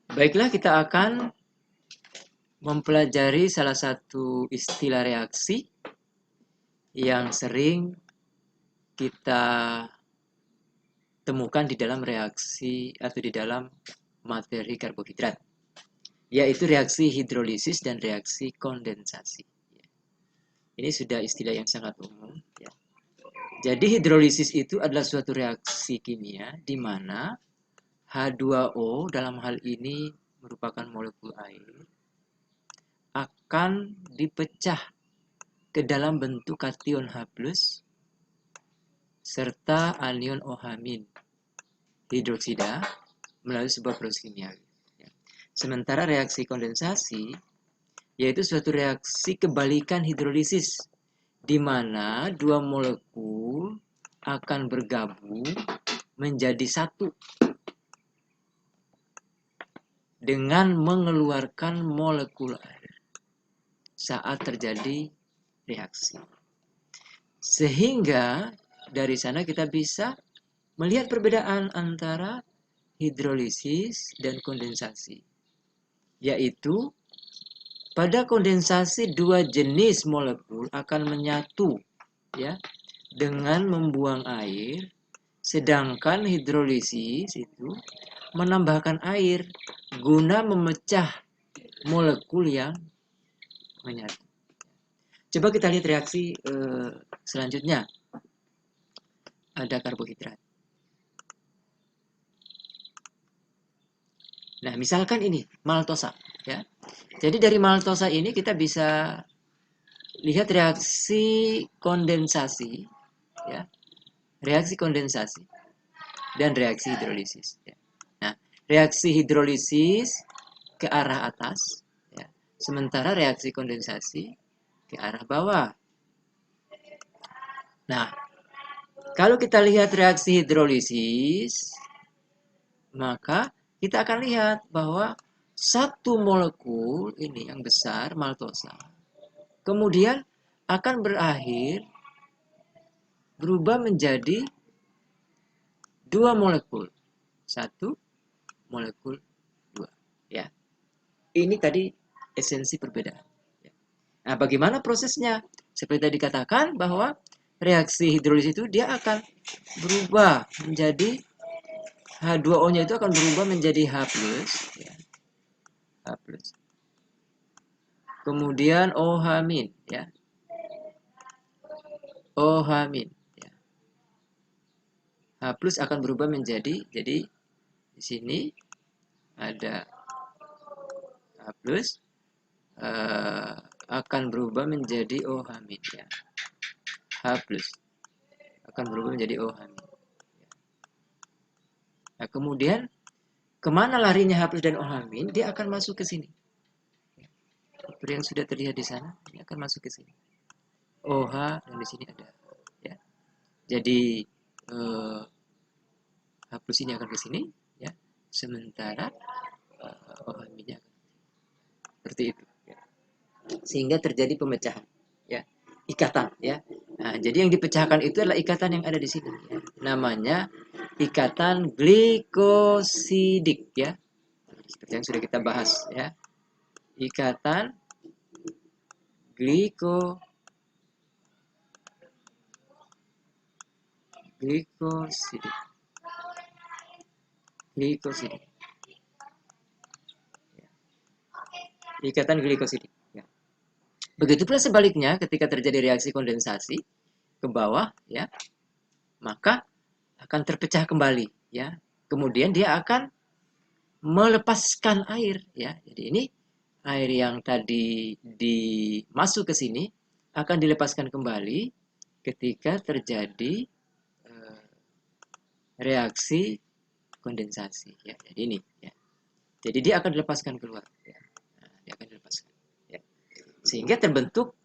Baiklah, kita akan mempelajari salah satu istilah reaksi yang sering kita temukan di dalam reaksi atau di dalam materi karbohidrat, yaitu reaksi hidrolisis dan reaksi kondensasi. Ini sudah istilah yang sangat umum. Ya. Jadi hidrolisis itu adalah suatu reaksi kimia di mana H2O dalam hal ini merupakan molekul air akan dipecah ke dalam bentuk kation H+ serta anion OH- hidroksida melalui sebuah proses kimia. Sementara reaksi kondensasi yaitu suatu reaksi kebalikan hidrolisis di mana dua molekul akan bergabung menjadi satu dengan mengeluarkan molekul air saat terjadi reaksi. Sehingga dari sana kita bisa melihat perbedaan antara hidrolisis dan kondensasi. Yaitu pada kondensasi dua jenis molekul akan menyatu ya dengan membuang air, sedangkan hidrolisis itu menambahkan air guna memecah molekul yang menyatu. Coba kita lihat reaksi selanjutnya. Ada karbohidrat. Nah, misalkan ini maltosa, ya. Jadi dari maltosa ini kita bisa lihat reaksi kondensasi, ya, reaksi kondensasi dan reaksi hidrolisis. Ya. Nah, reaksi hidrolisis ke arah atas, ya, sementara reaksi kondensasi ke arah bawah. Nah, kalau kita lihat reaksi hidrolisis, maka kita akan lihat bahwa satu molekul ini yang besar, maltosa, kemudian akan berubah menjadi dua molekul. Satu, molekul dua. Ya. Ini tadi esensi perbedaan. Nah, bagaimana prosesnya? Seperti tadi dikatakan bahwa reaksi hidrolisis itu dia akan berubah menjadi H2O-nya itu akan berubah menjadi H+, ya. H+. Kemudian OH-, ya. OH-, ya. H+ akan berubah menjadi, jadi di sini ada H+, akan berubah menjadi OH-, ya. H+ akan berubah menjadi OH-. Nah, kemudian kemana larinya H+ dan OH-? Dia akan masuk ke sini. Seperti yang sudah terlihat di sana, ini akan masuk ke sini. OH dan di sini ada, ya. Jadi H+ ini akan ke sini, ya. Sementara OH-nya seperti itu, ya. Sehingga terjadi pemecahan, ya, ikatan, ya. Nah, jadi yang dipecahkan itu adalah ikatan yang ada di sini, ya. Namanya ikatan glikosidik, ya. Seperti yang sudah kita bahas, ya. Ikatan glikosidik. Glikosidik. Ikatan glikosidik. Ya. Begitu pula sebaliknya ketika terjadi reaksi kondensasi ke bawah, ya, maka akan terpecah kembali, ya. Kemudian dia akan melepaskan air, ya. Jadi ini air yang tadi masuk ke sini akan dilepaskan kembali ketika terjadi reaksi kondensasi, ya. Jadi ini, ya. Jadi dia akan dilepaskan keluar, ya. Nah, dia akan dilepaskan, ya. Sehingga terbentuk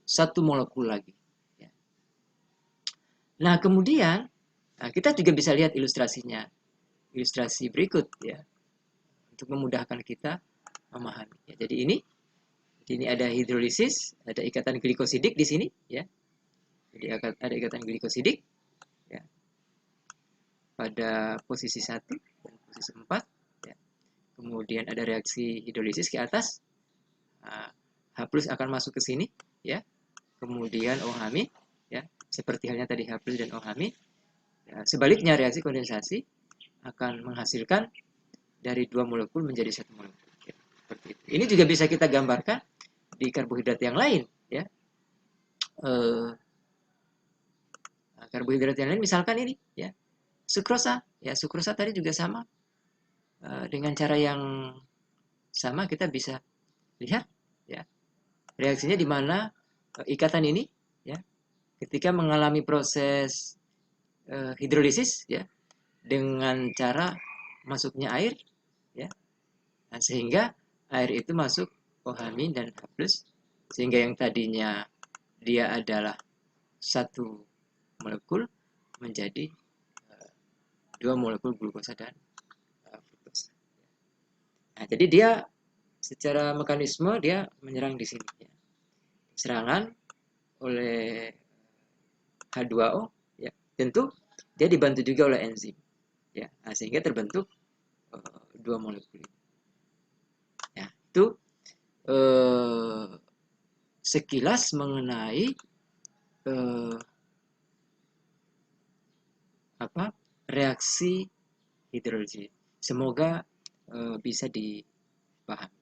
satu molekul lagi, ya. Nah, kemudian kita juga bisa lihat ilustrasinya, ilustrasi berikut, ya, untuk memudahkan kita memahami. Ya, jadi ini ada hidrolisis, ada ikatan glikosidik di sini, ya. Jadi ada ikatan glikosidik, ya, pada posisi 1 dan posisi 4, ya. kemudian ada reaksi hidrolisis ke atas, H plus akan masuk ke sini, ya, kemudian OH min, ya, seperti halnya tadi H plus dan OH min. Ya, sebaliknya reaksi kondensasi akan menghasilkan dari 2 molekul menjadi 1 molekul. Ya, seperti itu. Ini juga bisa kita gambarkan di karbohidrat yang lain, ya. Karbohidrat yang lain misalkan ini, ya, sukrosa. Ya, sukrosa tadi juga sama. Dengan cara yang sama kita bisa lihat, ya, reaksinya di mana ikatan ini, ya, ketika mengalami proses hidrolisis, ya, dengan cara masuknya air, ya, nah, sehingga air itu masuk OH- dan H+, sehingga yang tadinya dia adalah 1 molekul menjadi 2 molekul glukosa dan fruktosa. Nah, jadi dia secara mekanisme dia menyerang di sini, ya. Serangan oleh H2O, ya, tentu dia dibantu juga oleh enzim, ya. Nah, sehingga terbentuk 2 molekul. Ya, itu sekilas mengenai reaksi hidrolisis. Semoga bisa dipahami.